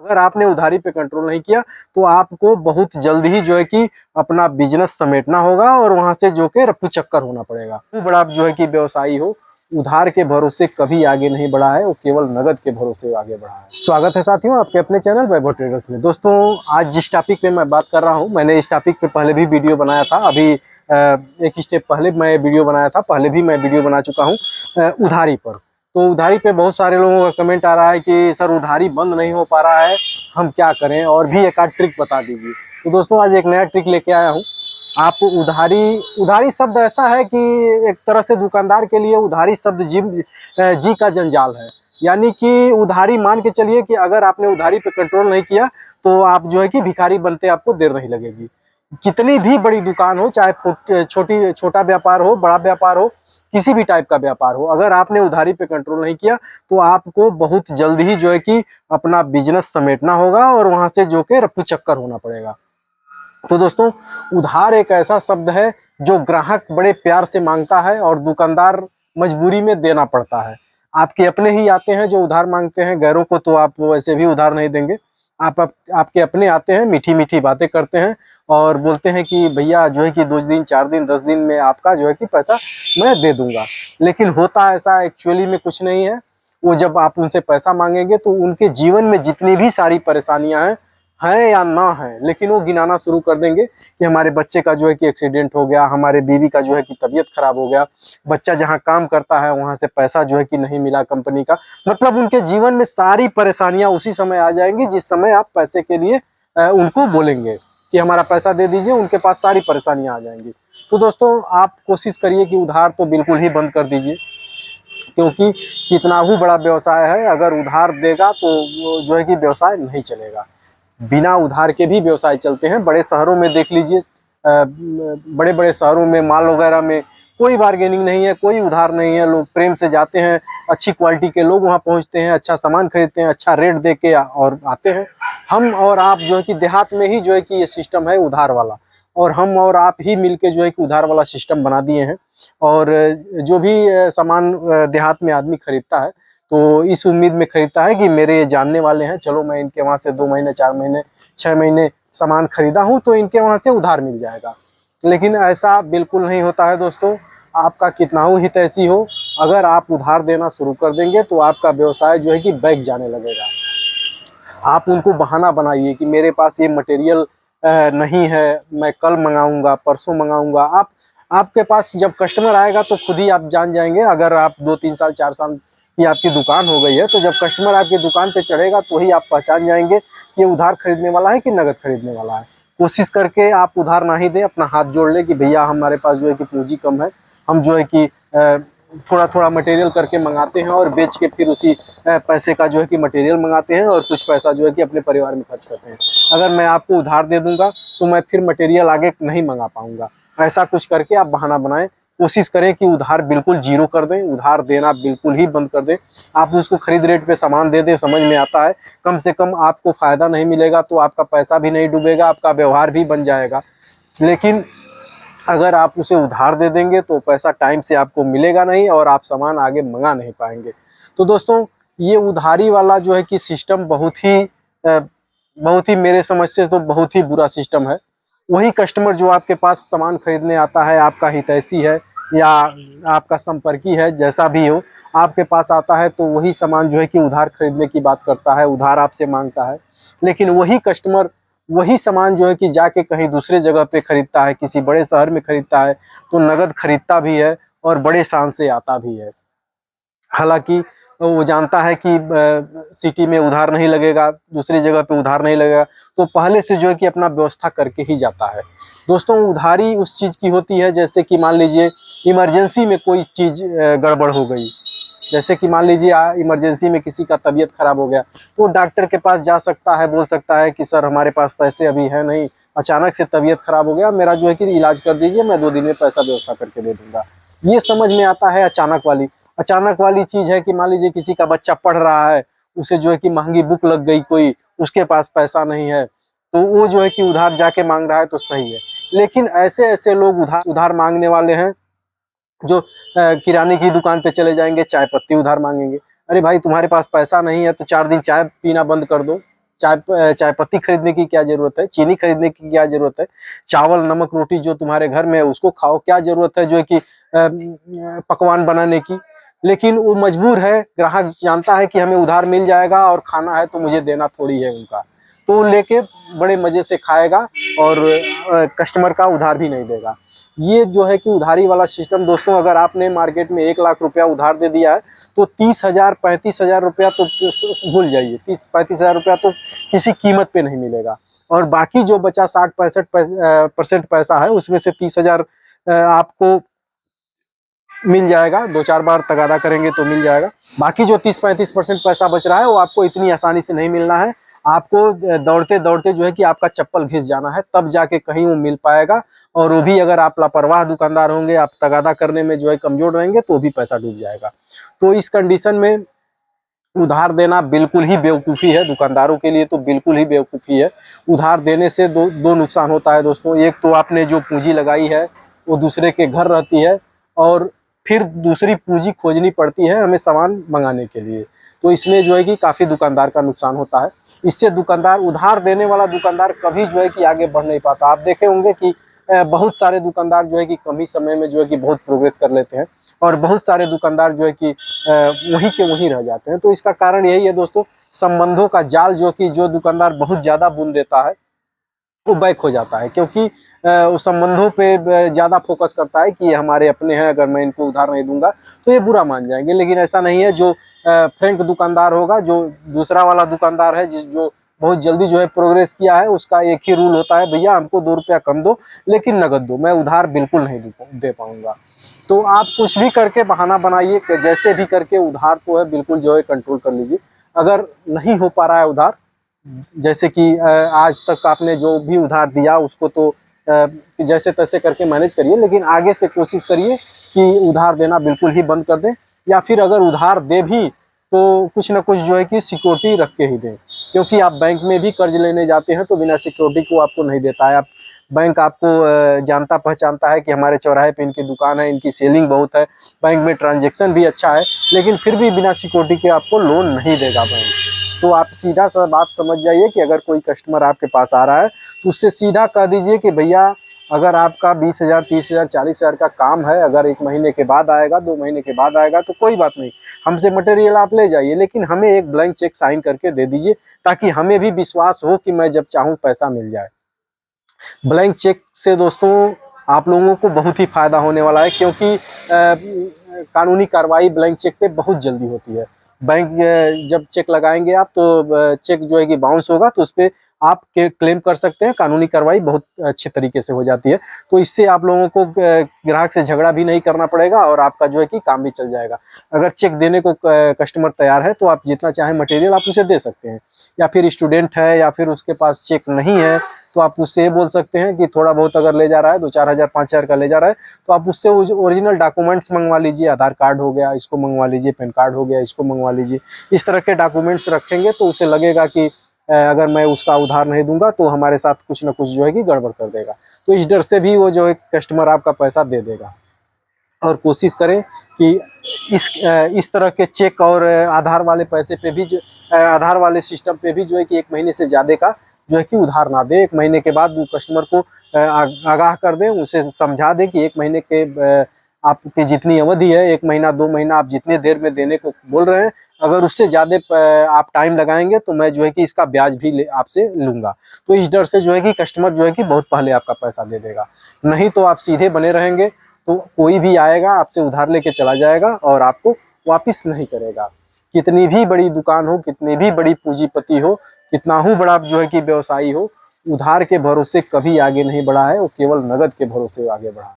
अगर आपने उधारी पे कंट्रोल नहीं किया तो आपको बहुत जल्द ही जो है कि अपना बिजनेस समेटना होगा और वहां से जो कि रफ्फू चक्कर होना पड़ेगा। तो बड़ा जो है कि व्यवसायी हो, उधार के भरोसे कभी आगे नहीं बढ़ा है, वो केवल नगद के भरोसे आगे बढ़ा है। स्वागत है साथियों आपके अपने चैनल वैभव ट्रेडर्स में। दोस्तों, आज जिस टॉपिक पे मैं बात कर रहा हूं, मैंने इस टॉपिक पे पहले भी वीडियो बनाया था। अभी एक स्टेप पहले मैं वीडियो बनाया था, पहले भी मैं वीडियो बना चुका हूँ उधारी पर। तो उधारी पे बहुत सारे लोगों का कमेंट आ रहा है कि सर उधारी बंद नहीं हो पा रहा है, हम क्या करें, और भी एक आध ट्रिक बता दीजिए। तो दोस्तों, आज एक नया ट्रिक लेके आया हूँ। आप उधारी शब्द ऐसा है कि एक तरह से दुकानदार के लिए उधारी शब्द जी का जंजाल है। यानी कि उधारी मान के चलिए कि अगर आपने उधारी पे कंट्रोल नहीं किया तो आप जो है कि भिखारी बनते आपको देर नहीं लगेगी। कितनी भी बड़ी दुकान हो, चाहे छोटा व्यापार हो, बड़ा व्यापार हो, किसी भी टाइप का व्यापार हो, अगर आपने उधारी पे कंट्रोल नहीं किया तो आपको बहुत जल्द ही जो है कि अपना बिजनेस समेटना होगा और वहां से जो कि रफ्फू चक्कर होना पड़ेगा। तो दोस्तों, उधार एक ऐसा शब्द है जो ग्राहक बड़े प्यार से मांगता है और दुकानदार मजबूरी में देना पड़ता है। आपके अपने ही आते हैं जो उधार मांगते हैं, गैरों को तो आप वैसे भी उधार नहीं देंगे। आपके अपने आते हैं, मीठी मीठी बातें करते हैं और बोलते हैं कि भैया जो है कि 2 दिन 4 दिन 10 दिन में आपका जो है कि पैसा मैं दे दूंगा। लेकिन होता ऐसा एक्चुअली में कुछ नहीं है। वो जब आप उनसे पैसा मांगेंगे तो उनके जीवन में जितनी भी सारी परेशानियां हैं या ना है, लेकिन वो गिनाना शुरू कर देंगे कि हमारे बच्चे का जो है कि एक्सीडेंट हो गया, हमारे बीवी का जो है कि तबीयत खराब हो गया, बच्चा जहाँ काम करता है वहां से पैसा जो है कि नहीं मिला कंपनी का। मतलब उनके जीवन में सारी परेशानियां उसी समय आ जाएंगी जिस समय आप पैसे के लिए उनको बोलेंगे कि हमारा पैसा दे दीजिए। उनके पास सारी परेशानियां आ जाएंगी। तो दोस्तों, आप कोशिश करिए कि उधार तो बिल्कुल ही बंद कर दीजिए, क्योंकि कितना भी बड़ा व्यवसाय है, अगर उधार देगा तो वो जो है कि व्यवसाय नहीं चलेगा। बिना उधार के भी व्यवसाय चलते हैं। बड़े शहरों में देख लीजिए, बड़े बड़े शहरों में मॉल वगैरह में कोई बार्गेनिंग नहीं है, कोई उधार नहीं है। लोग प्रेम से जाते हैं, अच्छी क्वालिटी के लोग वहां पहुंचते हैं, अच्छा सामान खरीदते हैं, अच्छा रेट दे के और आते हैं। हम और आप जो है कि देहात में ही जो है कि ये सिस्टम है उधार वाला, और हम और आप ही मिलके जो है कि उधार वाला सिस्टम बना दिए हैं। और जो भी सामान देहात में आदमी खरीदता है तो इस उम्मीद में खरीदता है कि मेरे ये जानने वाले हैं, चलो मैं इनके वहाँ से 2 महीने 4 महीने 6 महीने सामान खरीदा हूँ तो इनके वहाँ से उधार मिल जाएगा। लेकिन ऐसा बिल्कुल नहीं होता है दोस्तों। आपका कितना ही हितैषी हो, अगर आप उधार देना शुरू कर देंगे तो आपका व्यवसाय जो है कि बैक जाने लगेगा। आप उनको बहाना बनाइए कि मेरे पास ये मटेरियल नहीं है, मैं कल मंगाऊंगा, परसों मंगाऊंगा। आपके पास जब कस्टमर आएगा तो खुद ही आप जान जाएंगे। अगर आप 2-3 साल 4 साल की आपकी दुकान हो गई है तो जब कस्टमर आपकी दुकान पे चढ़ेगा तो ही आप पहचान जाएंगे कि ये उधार खरीदने वाला है कि नगद खरीदने वाला है। कोशिश करके आप उधार ना ही दें, अपना हाथ जोड़ ले कि भैया हमारे पास जो है कि पूंजी कम है, हम जो है कि थोड़ा थोड़ा मटेरियल करके मंगाते हैं और बेच के फिर उसी पैसे का जो है कि मटेरियल मंगाते हैं और कुछ पैसा जो है कि अपने परिवार में खर्च करते हैं। अगर मैं आपको उधार दे दूंगा तो मैं फिर मटेरियल आगे नहीं मंगा पाऊंगा। ऐसा कुछ करके आप बहाना बनाएं। कोशिश करें कि उधार बिल्कुल जीरो कर दें, उधार देना बिल्कुल ही बंद कर दें। आप उसको खरीद रेट पे सामान दे दें, समझ में आता है। कम से कम आपको फ़ायदा नहीं मिलेगा तो आपका पैसा भी नहीं डूबेगा, आपका व्यवहार भी बन जाएगा। लेकिन अगर आप उसे उधार दे देंगे तो पैसा टाइम से आपको मिलेगा नहीं और आप सामान आगे मंगा नहीं पाएंगे। तो दोस्तों, ये उधारी वाला जो है कि सिस्टम बहुत ही मेरे समझ से तो बहुत ही बुरा सिस्टम है। वही कस्टमर जो आपके पास सामान खरीदने आता है, आपका हितैषी है या आपका संपर्की है, जैसा भी हो, आपके पास आता है तो वही सामान जो है कि उधार खरीदने की बात करता है, उधार आपसे मांगता है। लेकिन वही कस्टमर वही सामान जो है कि जाके कहीं दूसरे जगह पे खरीदता है, किसी बड़े शहर में खरीदता है तो नगद खरीदता भी है और बड़े शान से आता भी है। हालांकि वो जानता है कि सिटी में उधार नहीं लगेगा, दूसरी जगह पे उधार नहीं लगेगा, तो पहले से जो है कि अपना व्यवस्था करके ही जाता है। दोस्तों, उधारी उस चीज़ की होती है जैसे कि मान लीजिए इमरजेंसी में कोई चीज़ गड़बड़ हो गई। जैसे कि मान लीजिए इमरजेंसी में किसी का तबीयत खराब हो गया तो डॉक्टर के पास जा सकता है, बोल सकता है कि सर हमारे पास पैसे अभी है नहीं, अचानक से तबीयत खराब हो गया, मेरा जो है कि इलाज कर दीजिए, मैं 2 दिन में पैसा व्यवस्था करके दे दूंगा। ये समझ में आता है। अचानक वाली चीज़ है कि मान लीजिए किसी का बच्चा पढ़ रहा है, उसे जो है कि महंगी बुक लग गई कोई, उसके पास पैसा नहीं है तो वो जो है कि उधार जाके मांग रहा है तो सही है। लेकिन ऐसे ऐसे लोग उधार मांगने वाले हैं जो किराने की दुकान पे चले जाएंगे, चाय पत्ती उधार मांगेंगे। अरे भाई, तुम्हारे पास पैसा नहीं है तो 4 दिन चाय पीना बंद कर दो। चाय पत्ती खरीदने की क्या जरूरत है, चीनी खरीदने की क्या जरूरत है, चावल नमक रोटी जो तुम्हारे घर में है उसको खाओ, क्या जरूरत है जो है कि पकवान बनाने की। लेकिन वो मजबूर है, ग्राहक जानता है कि हमें उधार मिल जाएगा और खाना है तो मुझे देना थोड़ी है उनका, तो लेके बड़े मजे से खाएगा और कस्टमर का उधार भी नहीं देगा। ये जो है कि उधारी वाला सिस्टम दोस्तों, अगर आपने मार्केट में 1 लाख रुपया उधार दे दिया है तो 30,000 35,000 रुपया तो भूल जाइए, 30-35,000 रुपया तो किसी कीमत पे नहीं मिलेगा। और बाकी जो बचा 60-65% पैसा है उसमें से 30,000 आपको मिल जाएगा, 2-4 बार तगादा करेंगे तो मिल जाएगा। बाकी जो 30-35% पैसा बच रहा है वो आपको इतनी आसानी से नहीं मिलना है, आपको दौड़ते दौड़ते जो है कि आपका चप्पल घिस जाना है, तब जाके कहीं वो मिल पाएगा। और वो भी अगर आप लापरवाह दुकानदार होंगे, आप तगादा करने में जो है कमजोर रहेंगे तो भी पैसा डूब जाएगा। तो इस कंडीशन में उधार देना बिल्कुल ही बेवकूफ़ी है, दुकानदारों के लिए तो बिल्कुल ही बेवकूफ़ी है। उधार देने से दो नुकसान होता है दोस्तों। एक तो आपने जो पूंजी लगाई है वो दूसरे के घर रहती है, और फिर दूसरी पूंजी खोजनी पड़ती है हमें सामान मंगाने के लिए। तो इसमें जो है कि काफ़ी दुकानदार का नुकसान होता है। इससे दुकानदार, उधार देने वाला दुकानदार कभी जो है कि आगे बढ़ नहीं पाता। आप देखे होंगे कि बहुत सारे दुकानदार जो है कि कम ही समय में जो है कि बहुत प्रोग्रेस कर लेते हैं, और बहुत सारे दुकानदार जो है कि वहीं के वहीं रह जाते हैं। तो इसका कारण यही है दोस्तों, संबंधों का जाल जो कि जो दुकानदार बहुत ज़्यादा बुन देता है वो बैक हो जाता है, क्योंकि उस संबंधों पे ज़्यादा फोकस करता है कि ये हमारे अपने हैं, अगर मैं इनको उधार नहीं दूंगा तो ये बुरा मान जाएंगे। लेकिन ऐसा नहीं है। जो फ्रैंक दुकानदार होगा, जो दूसरा वाला दुकानदार है जो बहुत जल्दी जो है प्रोग्रेस किया है, उसका एक ही रूल होता है, भैया हमको 2 रुपया कम दो लेकिन नगद दो, मैं उधार बिल्कुल नहीं दे पाऊंगा। तो आप कुछ भी करके बहाना बनाइए, जैसे भी करके उधार तो है बिल्कुल जो है कंट्रोल कर लीजिए। अगर नहीं हो पा रहा है उधार, जैसे कि आज तक आपने जो भी उधार दिया उसको तो जैसे तैसे करके मैनेज करिए, लेकिन आगे से कोशिश करिए कि उधार देना बिल्कुल ही बंद कर दें, या फिर अगर उधार दे भी तो कुछ ना कुछ जो है कि सिक्योरिटी रख के ही दें। क्योंकि आप बैंक में भी कर्ज लेने जाते हैं तो बिना सिक्योरिटी को आपको नहीं देता है। आप बैंक आपको जानता पहचानता है कि हमारे चौराहे पे इनकी दुकान है, इनकी सेलिंग बहुत है, बैंक में ट्रांजैक्शन भी अच्छा है, लेकिन फिर भी बिना सिक्योरिटी के आपको लोन नहीं देगा बैंक। तो आप सीधा सा बात समझ जाइए कि अगर कोई कस्टमर आपके पास आ रहा है तो उससे सीधा कह दीजिए कि भैया अगर आपका 20,000 30,000 40,000 का काम है, अगर 1 महीने के बाद आएगा, 2 महीने के बाद आएगा तो कोई बात नहीं, हमसे मटेरियल आप ले जाइए, लेकिन हमें एक ब्लैंक चेक साइन करके दे दीजिए, ताकि हमें भी विश्वास हो कि मैं जब चाहूँ पैसा मिल जाए। ब्लैंक चेक से दोस्तों आप लोगों को बहुत ही फायदा होने वाला है, क्योंकि कानूनी कार्रवाई ब्लैंक चेक पे बहुत जल्दी होती है। बैंक जब चेक लगाएंगे आप तो चेक जो है कि बाउंस होगा तो उस पर आप क्लेम कर सकते हैं, कानूनी कार्रवाई बहुत अच्छे तरीके से हो जाती है। तो इससे आप लोगों को ग्राहक से झगड़ा भी नहीं करना पड़ेगा और आपका जो है कि काम भी चल जाएगा। अगर चेक देने को कस्टमर तैयार है तो आप जितना चाहें मटेरियल आप उसे दे सकते हैं, या फिर स्टूडेंट है या फिर उसके पास चेक नहीं है तो आप उससे ये बोल सकते हैं कि थोड़ा बहुत अगर ले जा रहा है 2-4 हज़ार 5,000 का ले जा रहा है तो आप उससे ओरिजिनल डॉक्यूमेंट्स मंगवा लीजिए, आधार कार्ड हो गया इसको मंगवा लीजिए, पैन कार्ड हो गया इसको मंगवा लीजिए। इस तरह के डॉक्यूमेंट्स रखेंगे तो उसे लगेगा कि अगर मैं उसका उधार नहीं दूंगा तो हमारे साथ कुछ ना कुछ जो है कि गड़बड़ कर देगा। तो इस डर से भी वो जो है कस्टमर आपका पैसा दे देगा। और कोशिश करें कि इस तरह के चेक और आधार वाले पैसे पे भी आधार वाले सिस्टम पे भी जो है कि 1 महीने से ज़्यादा का जो है कि उधार ना दे। 1 महीने के बाद कस्टमर को आगाह कर दें, उसे समझा दें कि 1 महीने के आपकी जितनी अवधि है, 1 महीना 2 महीना आप जितने देर में देने को बोल रहे हैं, अगर उससे ज़्यादा आप टाइम लगाएंगे तो मैं जो है कि इसका ब्याज भी आपसे लूँगा। तो इस डर से जो है कि कस्टमर जो है कि बहुत पहले आपका पैसा दे देगा। नहीं तो आप सीधे बने रहेंगे तो कोई भी आएगा आपसे उधार लेके चला जाएगा और आपको वापस नहीं करेगा। कितनी भी बड़ी दुकान हो, कितनी भी बड़ी पूंजीपति हो, कितना ही बड़ा जो है कि व्यवसायी हो, उधार के भरोसे कभी आगे नहीं बढ़ा है, वो केवल नगद के भरोसे आगे बढ़ा।